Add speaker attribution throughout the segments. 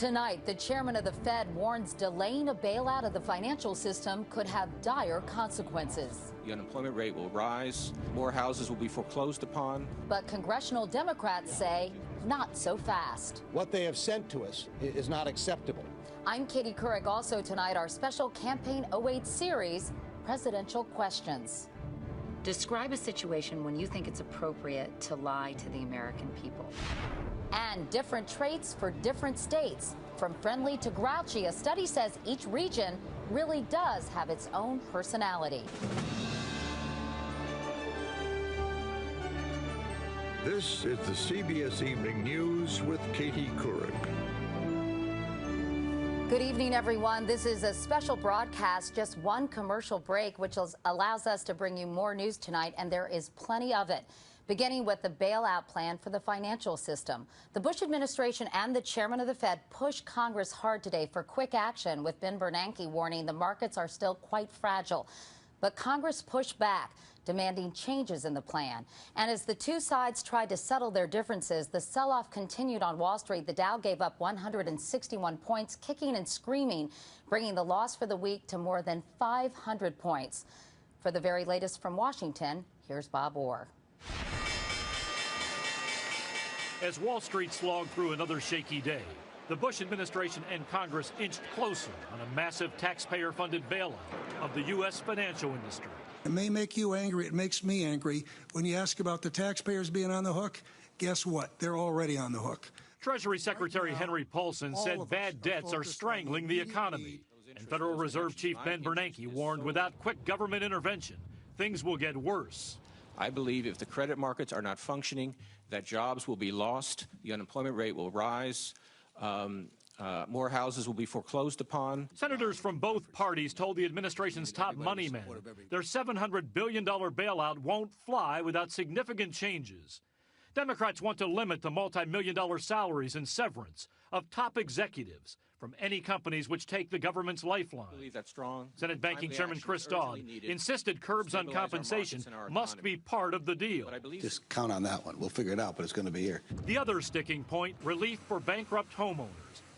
Speaker 1: Tonight, the chairman of the Fed warns delaying a bailout of the financial system could have dire consequences.
Speaker 2: The unemployment rate will rise. More houses will be foreclosed upon.
Speaker 1: But congressional Democrats say not so fast.
Speaker 3: What they have sent to us is not acceptable.
Speaker 1: I'm Katie Couric. Also tonight, our special Campaign 08 series, Presidential Questions. Describe a situation when you think it's appropriate to lie to the American people. And different traits for different states. From friendly to grouchy, a study says each region really does have its own personality.
Speaker 4: This is the CBS Evening News with Katie Couric.
Speaker 1: Good evening, everyone. This is a special broadcast, just one commercial break, which allows us to bring you more news tonight, and there is plenty of it. Beginning with the bailout plan for the financial system. The Bush administration and the chairman of the Fed pushed Congress hard today for quick action, with Ben Bernanke warning the markets are still quite fragile. But Congress pushed back, demanding changes in the plan. And as the two sides tried to settle their differences, the sell-off continued on Wall Street. The Dow gave up 161 points, kicking and screaming, bringing the loss for the week to more than 500 points. For the very latest from Washington, here's Bob Orr.
Speaker 5: As Wall Street slogged through another shaky day, the Bush administration and Congress inched closer on a massive taxpayer-funded bailout of the U.S. financial industry.
Speaker 6: It may make you angry. It makes me angry. When you ask about the taxpayers being on the hook, guess what? They're already on the hook.
Speaker 5: Treasury Secretary Henry Paulson said bad debts are strangling the economy. And Federal Reserve Chief Ben Bernanke warned without quick government intervention, things will get worse.
Speaker 2: I believe if the credit markets are not functioning, that jobs will be lost, the unemployment rate will rise, more houses will be foreclosed upon.
Speaker 5: Senators from both parties told the administration's top money men their $700 billion bailout won't fly without significant changes. Democrats want to limit the multi-million-dollar salaries and severance of top executives from any companies which take the government's lifeline.
Speaker 2: I believe that's strong.
Speaker 5: Senate Banking Chairman Chris Dodd insisted curbs on compensation must be part of the deal.
Speaker 7: Just count on that one. We'll figure it out, but it's going to be here.
Speaker 5: The other sticking point, relief for bankrupt homeowners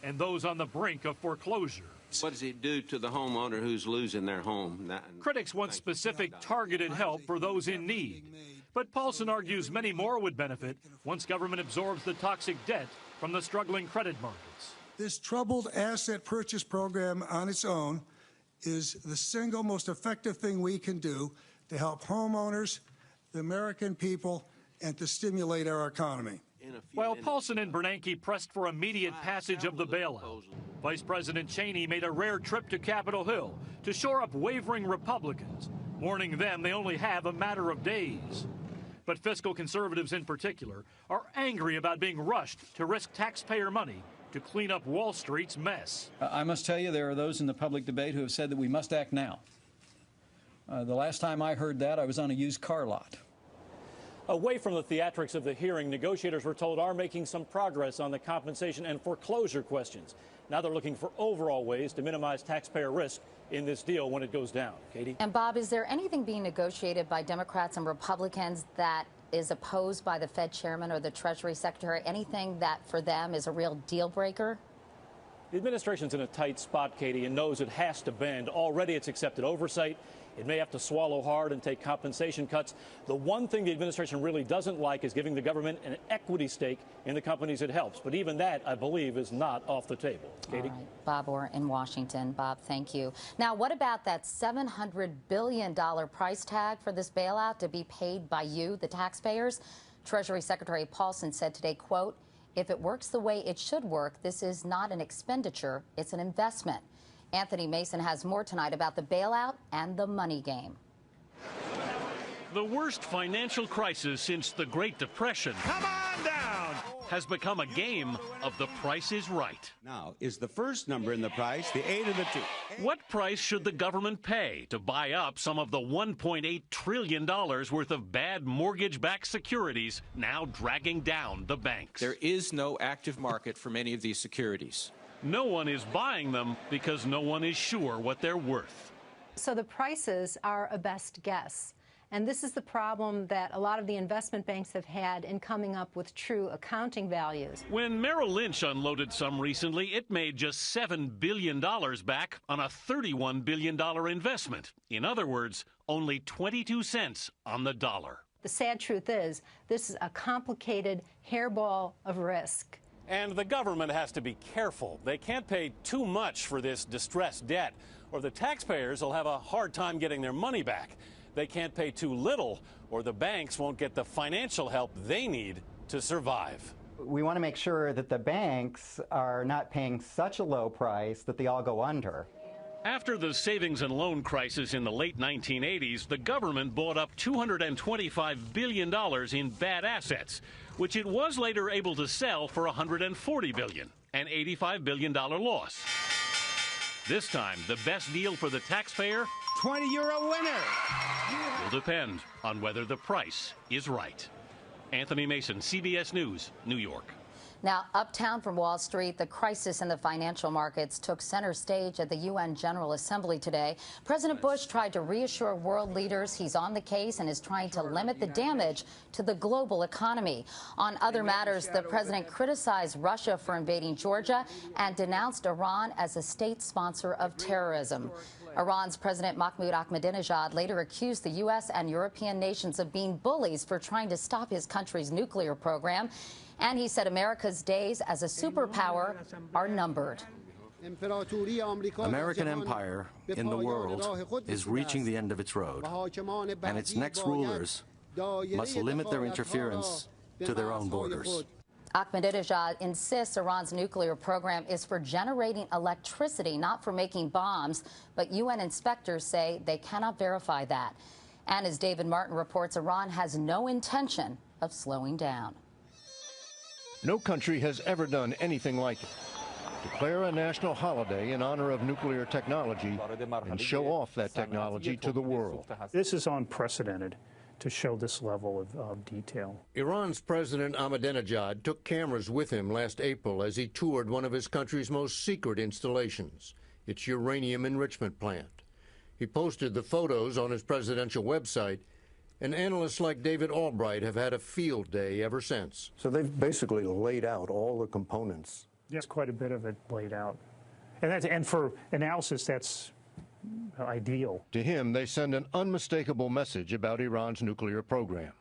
Speaker 5: and those on the brink of foreclosure.
Speaker 8: What does it do to the homeowner who's losing their home?
Speaker 5: Critics want specific targeted help for those in need. But Paulson argues many more would benefit once government absorbs the toxic debt from the struggling credit markets.
Speaker 6: This troubled asset purchase program on its own is the single most effective thing we can do to help homeowners, the American people, and to stimulate our economy.
Speaker 5: While Paulson and Bernanke pressed for immediate passage of the bailout, Vice President Cheney made a rare trip to Capitol Hill to shore up wavering Republicans, warning them they only have a matter of days. But fiscal conservatives in particular are angry about being rushed to risk taxpayer money to clean up Wall Street's mess.
Speaker 9: I must tell you, there are those in the public debate who have said that we must act now. The last time I heard that, I was on a used car lot.
Speaker 5: Away from the theatrics of the hearing, negotiators were told are making some progress on the compensation and foreclosure questions. Now they're looking for overall ways to minimize taxpayer risk in this deal when it goes down. Katie?
Speaker 1: And Bob, is there anything being negotiated by Democrats and Republicans that is opposed by the Fed chairman or the Treasury Secretary? Anything that for them is a real deal breaker?
Speaker 5: The administration's in a tight spot, Katie, and knows it has to bend. Already it's accepted oversight. It may have to swallow hard and take compensation cuts. The one thing the administration really doesn't like is giving the government an equity stake in the companies it helps. But even that, I believe, is not off the table. Katie?
Speaker 1: All right. Bob Orr in Washington. Bob, thank you. Now, what about that $700 billion price tag for this bailout to be paid by you, the taxpayers? Treasury Secretary Paulson said today, quote, "If it works the way it should work, this is not an expenditure, it's an investment." Anthony Mason has more tonight about the bailout and the money game.
Speaker 10: The worst financial crisis since the Great Depression has become a game of the price is right.
Speaker 11: Now, is the first number in the price the 8 or the 2?
Speaker 10: What price should the government pay to buy up some of the $1.8 trillion worth of bad mortgage-backed securities now dragging down the banks?
Speaker 2: There is no active market for many of these securities.
Speaker 10: No one is buying them because no one is sure what they're worth.
Speaker 12: So the prices are a best guess. And this is the problem that a lot of the investment banks have had in coming up with true accounting values.
Speaker 10: When Merrill Lynch unloaded some recently, it made just $7 billion back on a $31 billion investment. In other words, only 22 cents on the dollar.
Speaker 12: The sad truth is, this is a complicated hairball of risk.
Speaker 5: And the government has to be careful. They can't pay too much for this distressed debt, or the taxpayers will have a hard time getting their money back. They can't pay too little, or the banks won't get the financial help they need to survive.
Speaker 13: We want to make sure that the banks are not paying such a low price that they all go under.
Speaker 10: After the savings and loan crisis in the late 1980s, the government bought up $225 billion in bad assets, which it was later able to sell for $140 billion, an $85 billion loss. This time, the best deal for the taxpayer?
Speaker 11: €20 winner.
Speaker 10: Will depend on whether the price is right. Anthony Mason, CBS News, New York.
Speaker 1: Now, uptown from Wall Street, the crisis in the financial markets took center stage at the UN General Assembly today. President Bush tried to reassure world leaders he's on the case and is trying to limit the damage to the global economy. On other matters, the president criticized Russia for invading Georgia and denounced Iran as a state sponsor of terrorism. Iran's President Mahmoud Ahmadinejad later accused the U.S. and European nations of being bullies for trying to stop his country's nuclear program. And he said America's days as a superpower are numbered.
Speaker 14: American empire in the world is reaching the end of its road, and its next rulers must limit their interference to their own borders.
Speaker 1: Ahmadinejad insists Iran's nuclear program is for generating electricity, not for making bombs, but UN inspectors say they cannot verify that. And as David Martin reports, Iran has no intention of slowing down.
Speaker 4: No country has ever done anything like it. Declare a national holiday in honor of nuclear technology and show off that technology to the world.
Speaker 15: This is unprecedented to show this level of detail.
Speaker 4: Iran's President Ahmadinejad took cameras with him last April as he toured one of his country's most secret installations, its uranium enrichment plant. He posted the photos on his presidential website, and analysts like David Albright have had a field day ever since.
Speaker 16: So they've basically laid out all the components.
Speaker 15: Yes, quite a bit of it laid out. And for analysis, that's ideal.
Speaker 4: To him, they send an unmistakable message about Iran's nuclear program.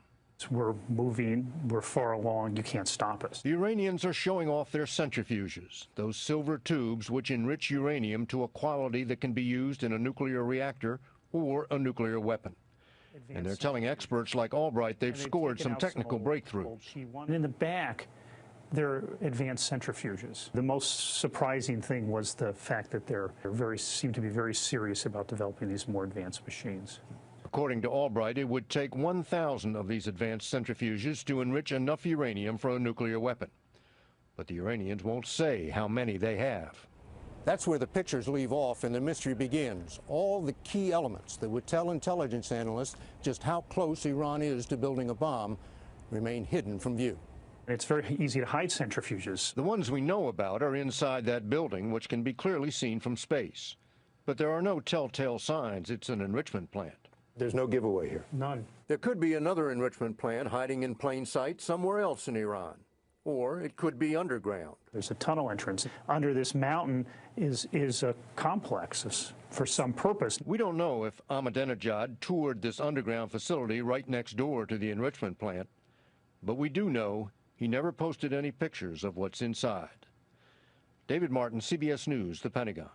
Speaker 15: We're moving, we're far along, you can't stop us.
Speaker 4: The Iranians are showing off their centrifuges, those silver tubes which enrich uranium to a quality that can be used in a nuclear reactor or a nuclear weapon. And they're telling experts like Albright they've scored some technical breakthroughs.
Speaker 15: And in the back, they're advanced centrifuges. The most surprising thing was the fact that they seem to be very serious about developing these more advanced machines.
Speaker 4: According to Albright, it would take 1,000 of these advanced centrifuges to enrich enough uranium for a nuclear weapon. But the Iranians won't say how many they have. That's where the pictures leave off and the mystery begins. All the key elements that would tell intelligence analysts just how close Iran is to building a bomb remain hidden from view.
Speaker 15: It's very easy to hide centrifuges.
Speaker 4: The ones we know about are inside that building, which can be clearly seen from space. But there are no telltale signs it's an enrichment plant.
Speaker 16: There's no giveaway here.
Speaker 15: None.
Speaker 4: There could be another enrichment plant hiding in plain sight somewhere else in Iran. Or it could be underground.
Speaker 15: There's a tunnel entrance. Under this mountain is a complex for some purpose.
Speaker 4: We don't know if Ahmadinejad toured this underground facility right next door to the enrichment plant, but we do know he never posted any pictures of what's inside. David Martin, CBS News, the Pentagon.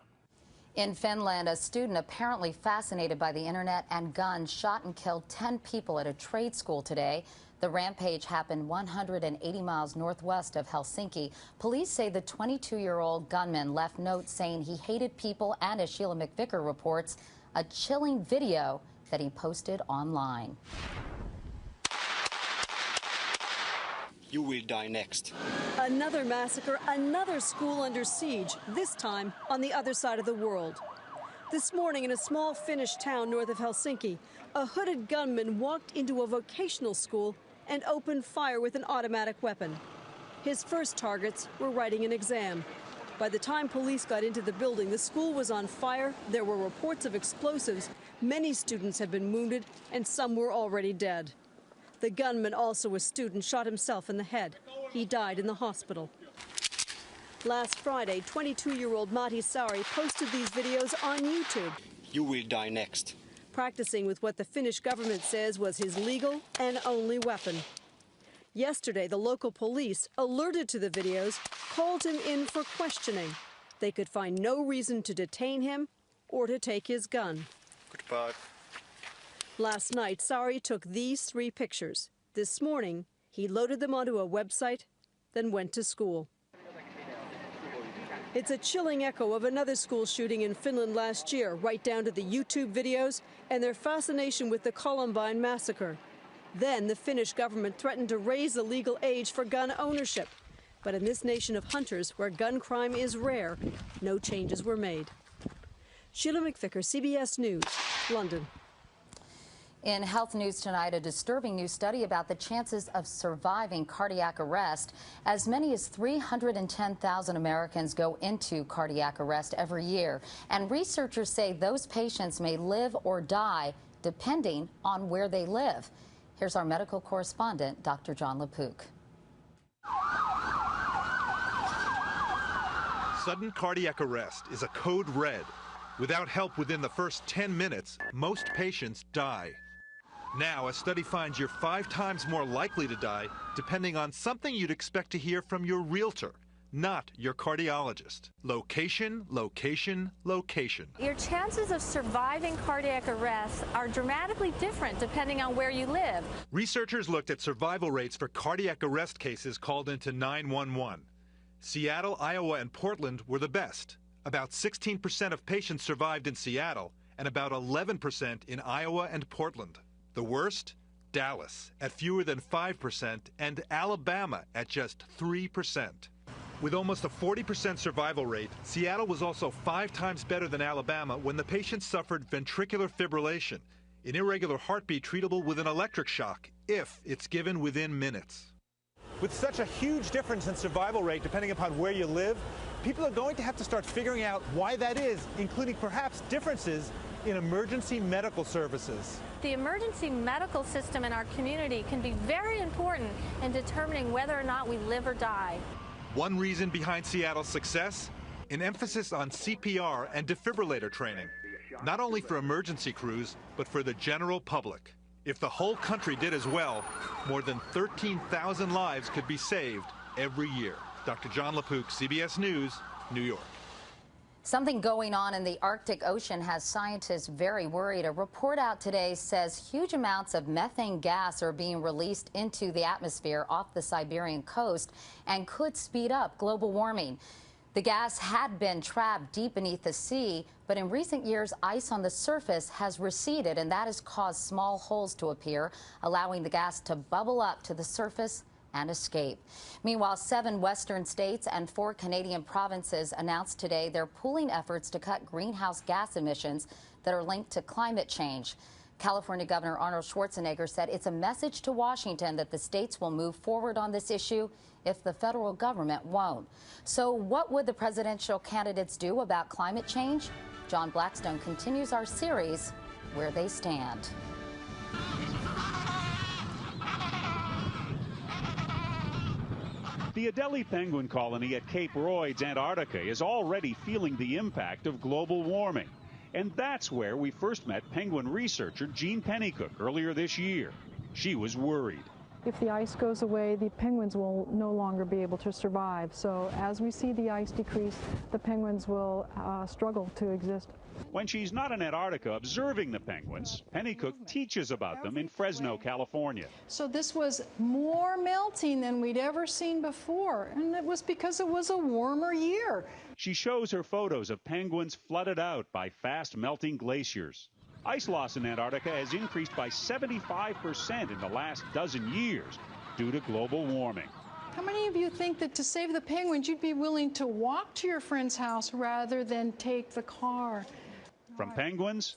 Speaker 1: In Finland, a student apparently fascinated by the internet and guns shot and killed 10 people at a trade school today. The rampage happened 180 miles northwest of Helsinki. Police say the 22-year-old gunman left notes saying he hated people and, as Sheila McVicker reports, a chilling video that he posted online.
Speaker 17: You will die next.
Speaker 18: Another massacre, another school under siege, this time on the other side of the world. This morning in a small Finnish town north of Helsinki, a hooded gunman walked into a vocational school and opened fire with an automatic weapon. His first targets were writing an exam. By the time police got into the building, the school was on fire, there were reports of explosives, many students had been wounded, and some were already dead. The gunman, also a student, shot himself in the head. He died in the hospital. Last Friday, 22-year-old Matti Saari posted these videos on YouTube.
Speaker 17: You will die next.
Speaker 18: Practicing with what the Finnish government says was his legal and only weapon. Yesterday, the local police, alerted to the videos, called him in for questioning. They could find no reason to detain him or to take his gun.
Speaker 17: Goodbye.
Speaker 18: Last night, Saari took these 3 pictures. This morning, he loaded them onto a website, then went to school. It's a chilling echo of another school shooting in Finland last year, right down to the YouTube videos and their fascination with the Columbine massacre. Then the Finnish government threatened to raise the legal age for gun ownership. But in this nation of hunters, where gun crime is rare, no changes were made. Sheila McVicker, CBS News, London.
Speaker 1: In health news tonight, a disturbing new study about the chances of surviving cardiac arrest. As many as 310,000 Americans go into cardiac arrest every year. And researchers say those patients may live or die depending on where they live. Here's our medical correspondent, Dr. John LaPook.
Speaker 19: Sudden cardiac arrest is a code red. Without help within the first 10 minutes, most patients die. Now, a study finds you're 5 times more likely to die depending on something you'd expect to hear from your realtor, not your cardiologist. Location, location, location.
Speaker 20: Your chances of surviving cardiac arrest are dramatically different depending on where you live.
Speaker 19: Researchers looked at survival rates for cardiac arrest cases called into 911. Seattle, Iowa, and Portland were the best. About 16% of patients survived in Seattle and about 11% in Iowa and Portland. The worst? Dallas, at fewer than 5%, and Alabama at just 3%. With almost a 40% survival rate, Seattle was also 5 times better than Alabama when the patient suffered ventricular fibrillation, an irregular heartbeat treatable with an electric shock, if it's given within minutes.
Speaker 21: With such a huge difference in survival rate depending upon where you live, people are going to have to start figuring out why that is, including perhaps differences in emergency medical services.
Speaker 20: The emergency medical system in our community can be very important in determining whether or not we live or die.
Speaker 19: One reason behind Seattle's success? An emphasis on CPR and defibrillator training, not only for emergency crews, but for the general public. If the whole country did as well, more than 13,000 lives could be saved every year. Dr. John LaPook, CBS News, New York.
Speaker 1: Something going on in the Arctic Ocean has scientists very worried. A report out today says huge amounts of methane gas are being released into the atmosphere off the Siberian coast and could speed up global warming. The gas had been trapped deep beneath the sea, but in recent years, ice on the surface has receded, and that has caused small holes to appear, allowing the gas to bubble up to the surface and escape. Meanwhile, 7 western states and 4 Canadian provinces announced today they're pooling efforts to cut greenhouse gas emissions that are linked to climate change. California Governor Arnold Schwarzenegger said it's a message to Washington that the states will move forward on this issue if the federal government won't. So what would the presidential candidates do about climate change? John Blackstone continues our series, Where They Stand.
Speaker 22: The Adelie penguin colony at Cape Royds, Antarctica, is already feeling the impact of global warming. And that's where we first met penguin researcher Jean Pennycook earlier this year. She was worried.
Speaker 23: If the ice goes away, the penguins will no longer be able to survive. So as we see the ice decrease, the penguins will struggle to exist.
Speaker 22: When she's not in Antarctica observing the penguins, Pennycook teaches about them in Fresno, California.
Speaker 23: So this was more melting than we'd ever seen before, and it was because it was a warmer year.
Speaker 22: She shows her photos of penguins flooded out by fast melting glaciers. Ice loss in Antarctica has increased by 75% in the last dozen years due to global warming.
Speaker 23: How many of you think that to save the penguins, you'd be willing to walk to your friend's house rather than take the car?
Speaker 22: From penguins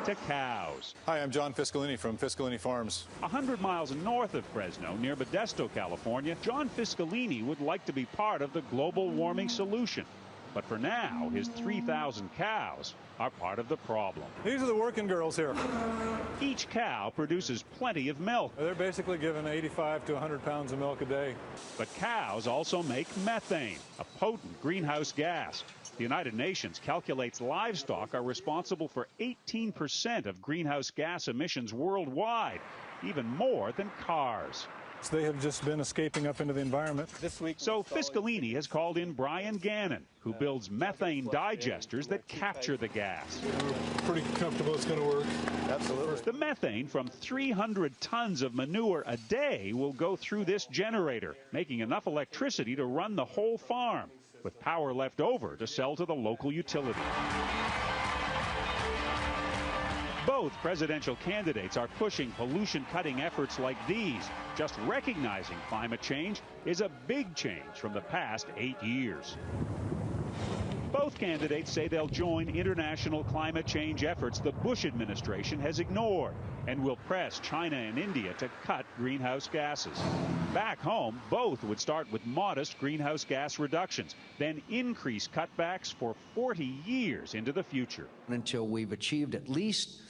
Speaker 22: to cows.
Speaker 3: Hi, I'm John Fiscalini from Fiscalini Farms.
Speaker 22: 100 miles north of Fresno, near Modesto, California, John Fiscalini would like to be part of the global warming solution. But for now, his 3,000 cows are part of the problem.
Speaker 3: These are the working girls here.
Speaker 22: Each cow produces plenty of milk.
Speaker 3: They're basically given 85 to 100 pounds of milk a day.
Speaker 22: But cows also make methane, a potent greenhouse gas. The United Nations calculates livestock are responsible for 18% of greenhouse gas emissions worldwide, even more than cars.
Speaker 3: They have just been escaping up into the environment.
Speaker 22: This week, so Fiscalini has called in Brian Gannon, who builds methane digesters that capture the gas.
Speaker 3: We're pretty comfortable it's going to work.
Speaker 22: Absolutely. The methane from 300 tons of manure a day will go through this generator, making enough electricity to run the whole farm, with power left over to sell to the local utility. Both presidential candidates are pushing pollution-cutting efforts like these. Just recognizing climate change is a big change from the past 8 years. Both candidates say they'll join international climate change efforts the Bush administration has ignored and will press China and India to cut greenhouse gases. Back home, both would start with modest greenhouse gas reductions, then increase cutbacks for 40 years into the future.
Speaker 7: Until we've achieved at least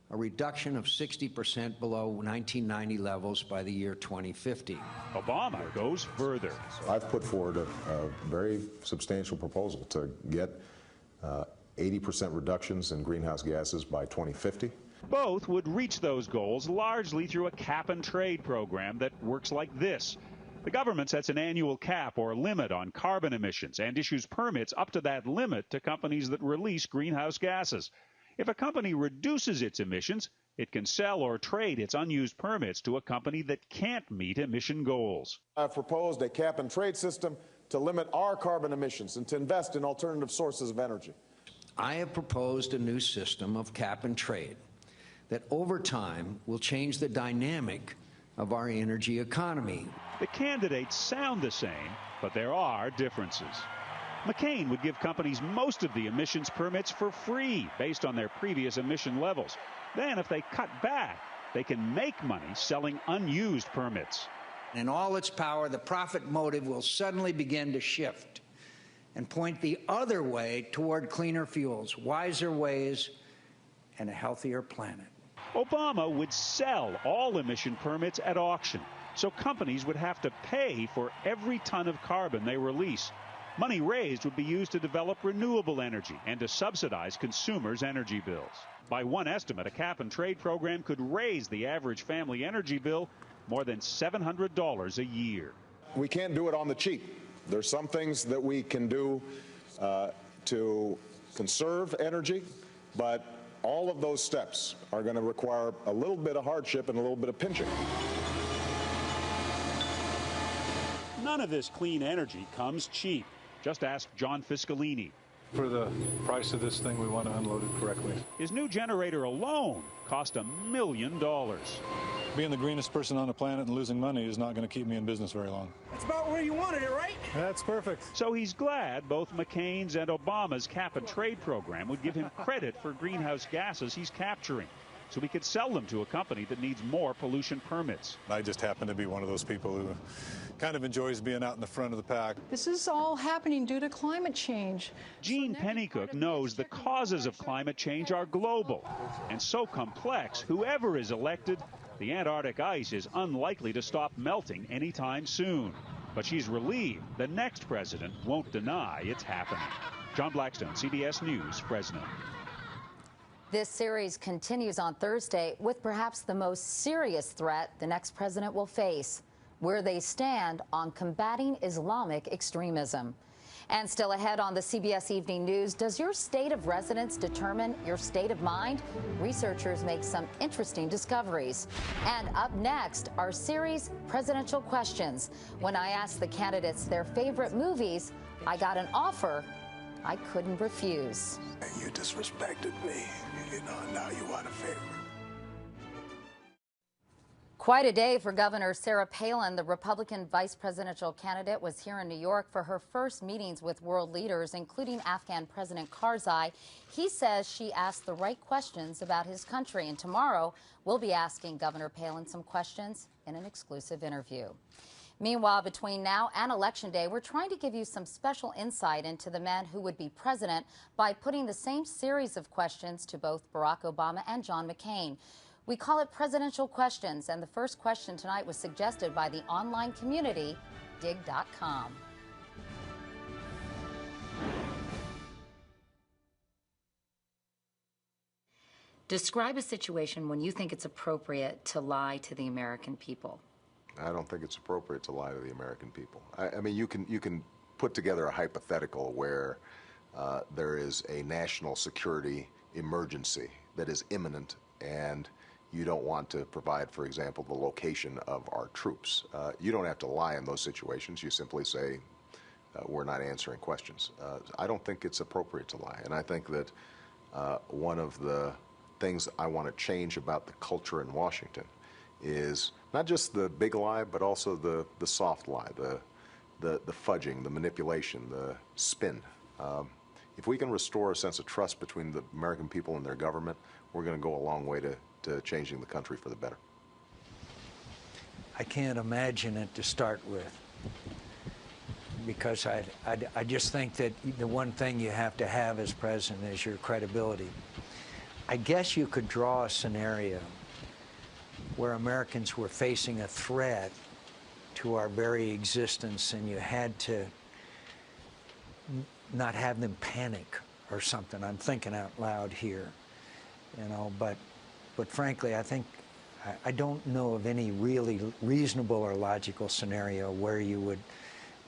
Speaker 7: a reduction of 60% below 1990 levels by the year 2050.
Speaker 22: Obama goes further.
Speaker 8: I've put forward a very substantial proposal to get 80% reductions in greenhouse gases by 2050.
Speaker 22: Both would reach those goals largely through a cap-and-trade program that works like this. The government sets an annual cap or limit on carbon emissions and issues permits up to that limit to companies that release greenhouse gases. If a company reduces its emissions, it can sell or trade its unused permits to a company that can't meet emission goals.
Speaker 24: I've proposed a cap-and-trade system to limit our carbon emissions and to invest in alternative sources of energy.
Speaker 7: I have proposed a new system of cap and trade that over time will change the dynamic of our energy economy.
Speaker 22: The candidates sound the same, but there are differences. McCain would give companies most of the emissions permits for free based on their previous emission levels. Then if they cut back, they can make money selling unused permits.
Speaker 7: In all its power, the profit motive will suddenly begin to shift and point the other way toward cleaner fuels, wiser ways, and a healthier planet.
Speaker 22: Obama would sell all emission permits at auction, so companies would have to pay for every ton of carbon they release. Money raised would be used to develop renewable energy and to subsidize consumers' energy bills. By one estimate, a cap-and-trade program could raise the average family energy bill more than $700 a year.
Speaker 24: We can't do it on the cheap. There's some things that we can do to conserve energy, but all of those steps are going to require a little bit of hardship and a little bit of pinching.
Speaker 22: None of this clean energy comes cheap. Just ask John Fiscalini.
Speaker 3: For the price of this thing, we want to unload it correctly.
Speaker 22: His new generator alone cost $1 million.
Speaker 3: Being the greenest person on the planet and losing money is not going to keep me in business very long.
Speaker 25: That's about where you wanted it, right?
Speaker 3: That's perfect.
Speaker 22: So he's glad both McCain's and Obama's cap-and-trade program would give him credit for greenhouse gases he's capturing, so he could sell them to a company that needs more pollution permits.
Speaker 3: I just happen to be one of those people who kind of enjoys being out in the front of the pack.
Speaker 23: This is all happening due to climate change.
Speaker 22: Gene Pennycook knows the causes of climate change are global and so complex, whoever is elected, the Antarctic ice is unlikely to stop melting anytime soon. But she's relieved the next president won't deny it's happening. John Blackstone, CBS News, Fresno.
Speaker 1: This series continues on Thursday with perhaps the most serious threat the next president will face, where they stand on combating Islamic extremism. And still ahead on the CBS Evening News, does your state of residence determine your state of mind? Researchers make some interesting discoveries. And up next, our series Presidential Questions. When I asked the candidates their favorite movies, I got an offer I couldn't refuse.
Speaker 26: You disrespected me, now you want a favor.
Speaker 1: Quite a day for Governor Sarah Palin. The Republican vice presidential candidate was here in New York for her first meetings with world leaders, including Afghan President Karzai. He says she asked the right questions about his country, and tomorrow we'll be asking Governor Palin some questions in an exclusive interview. Meanwhile, between now and Election Day, we're trying to give you some special insight into the man who would be president by putting the same series of questions to both Barack Obama and John McCain. We call it Presidential Questions, and the first question tonight was suggested by the online community, dig.com. Describe a situation when you think it's appropriate to lie to the American people.
Speaker 8: I don't think it's appropriate to lie to the American people. I mean, you can put together a hypothetical where there is a national security emergency that is imminent, and you don't want to provide, for example, the location of our troops. You don't have to lie in those situations. You simply say, we're not answering questions. I don't think it's appropriate to lie. And I think that one of the things I want to change about the culture in Washington is not just the big lie, but also the soft lie, the fudging, the manipulation, the spin. If we can restore a sense of trust between the American people and their government, we're going to go a long way to changing the country for the better.
Speaker 7: I can't imagine it to start with, because I just think that the one thing you have to have as president is your credibility. I guess you could draw a scenario where Americans were facing a threat to our very existence, and you had to not have them panic or something. I'm thinking out loud here, you know, but frankly, I don't know of any really reasonable or logical scenario where you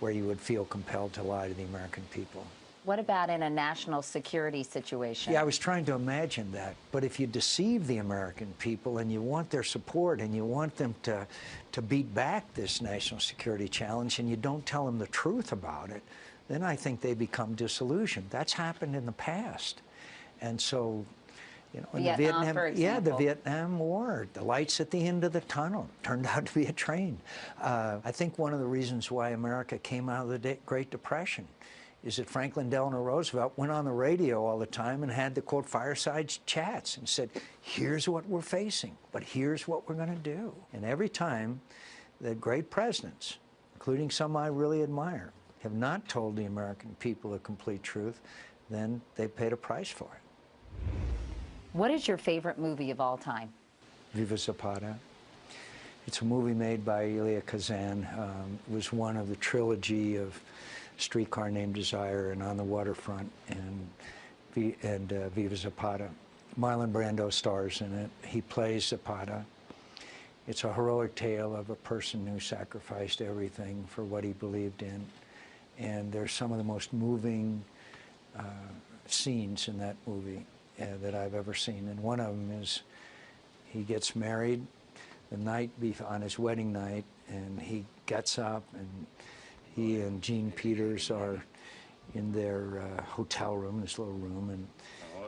Speaker 7: would feel compelled to lie to the American people.
Speaker 1: What about in a national security situation?
Speaker 7: Yeah, I was trying to imagine that. But if you deceive the American people and you want their support and you want them to beat back this national security challenge, and you don't tell them the truth about it, then I think they become disillusioned. That's happened in the past. And so, you know, in the Vietnam War, the lights at the end of the tunnel turned out to be a train. I think one of the reasons why America came out of the Great Depression is that Franklin Delano Roosevelt went on the radio all the time and had the, quote, fireside chats and said, here's what we're facing, but here's what we're going to do. And every time that great presidents, including some I really admire, have not told the American people the complete truth, then they paid a price for it.
Speaker 1: What is your favorite movie of all time?
Speaker 7: Viva Zapata. It's a movie made by Elia Kazan. It was one of the trilogy of Streetcar Named Desire and On the Waterfront and Viva Zapata. Marlon Brando stars in it. He plays Zapata. It's a heroic tale of a person who sacrificed everything for what he believed in. And there's some of the most moving scenes in that movie that I've ever seen. And one of them is he gets married the night on his wedding night, and he gets up, and he and Jean Peters are in their hotel room, this little room, and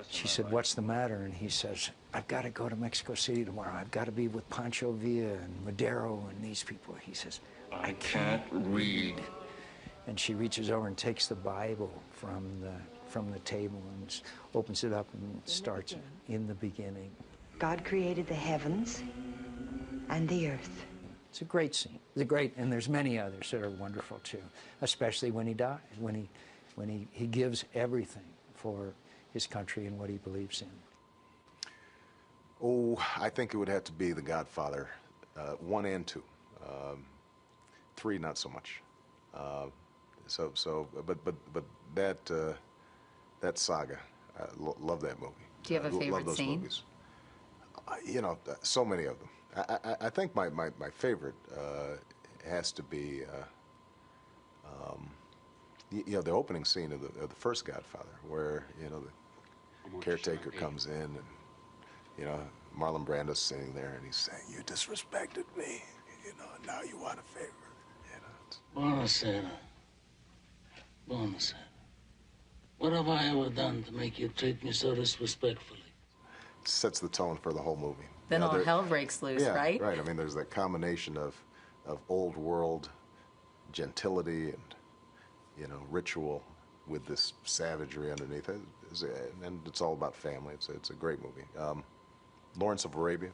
Speaker 7: she said, what's the matter? And he says, I've got to go to Mexico City tomorrow. I've got to be with Pancho Villa and Madero and these people. He says, I can't read. And she reaches over and takes the Bible from the table and opens it up and starts in the beginning.
Speaker 2: God created the heavens and the earth.
Speaker 7: It's a great scene. It's great, and there's many others that are wonderful too, especially when he dies, when he gives everything for his country and what he believes in.
Speaker 8: Oh, I think it would have to be The Godfather, 1 and 2. 3, not so much. But that saga, I love that movie.
Speaker 1: Do you have a favorite
Speaker 8: love those
Speaker 1: scene?
Speaker 8: Movies. You know, so many of them. I think my favorite has to be, you know, the opening scene of the first Godfather, where, you know, the caretaker comes in and, you know, Marlon Brando's sitting there and he's saying, you disrespected me, you know, and now you want a favor, you know.
Speaker 5: Buonasera. Buonasera. What have I ever done to make you treat me so disrespectfully?
Speaker 8: Sets the tone for the whole movie.
Speaker 6: Then all hell breaks loose,
Speaker 8: yeah,
Speaker 6: right?
Speaker 8: Right. I mean, there's that combination of old world gentility and, you know, ritual with this savagery underneath it. And it's all about family. It's a great movie. Lawrence of Arabia,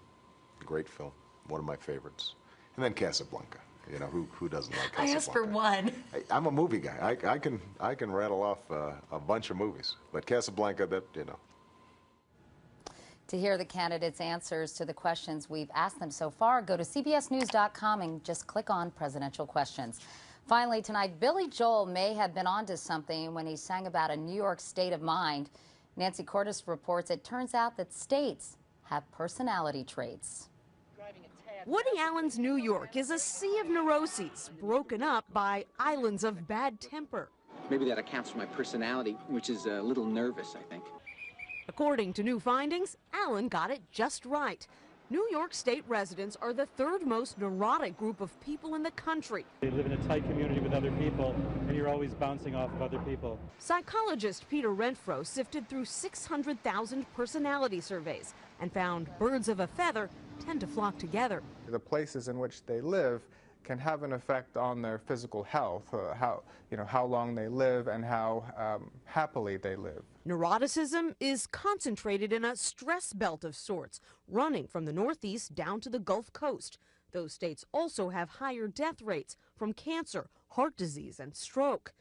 Speaker 8: great film, one of my favorites. And then Casablanca. You know, who doesn't like Casablanca?
Speaker 6: I asked for one.
Speaker 8: I'm a movie guy. I can rattle off a bunch of movies, but Casablanca, that, you know.
Speaker 1: To hear the candidates' answers to the questions we've asked them so far, go to cbsnews.com and just click on presidential questions. Finally tonight, Billy Joel may have been onto something when he sang about a New York state of mind. Nancy Cordes reports it turns out that states have personality traits.
Speaker 9: Woody Allen's New York is a sea of neuroses, broken up by islands of bad temper.
Speaker 11: Maybe that accounts for my personality, which is a little nervous, I think.
Speaker 9: According to new findings, Allen got it just right. New York State residents are the third most neurotic group of people in the country.
Speaker 12: You live in a tight community with other people, and you're always bouncing off of other people.
Speaker 9: Psychologist Peter Renfro sifted through 600,000 personality surveys and found birds of a feather tend to flock together.
Speaker 13: The places in which they live can have an effect on their physical health, how long they live and how happily they live.
Speaker 9: Neuroticism is concentrated in a stress belt of sorts, running from the Northeast down to the Gulf Coast. Those states also have higher death rates from cancer, heart disease, and stroke.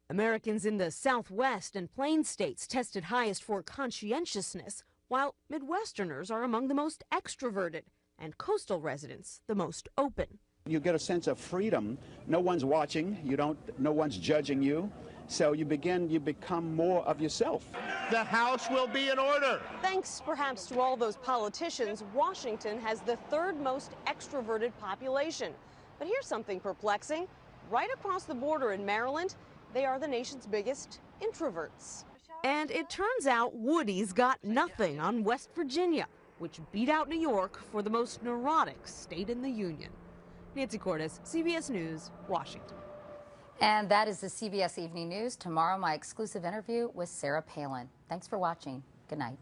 Speaker 9: Americans in the Southwest and Plains states tested highest for conscientiousness, while Midwesterners are among the most extroverted, and coastal residents the most open.
Speaker 26: You get a sense of freedom. No one's watching. No one's judging you. So you become more of yourself.
Speaker 9: The House will be in order. Thanks perhaps to all those politicians, Washington has the third most extroverted population. But here's something perplexing. Right across the border in Maryland, they are the nation's biggest introverts. And it turns out Woody's got nothing on West Virginia, which beat out New York for the most neurotic state in the Union. Nancy Cordes, CBS News, Washington.
Speaker 1: And that is the CBS Evening News. Tomorrow, my exclusive interview with Sarah Palin. Thanks for watching. Good night.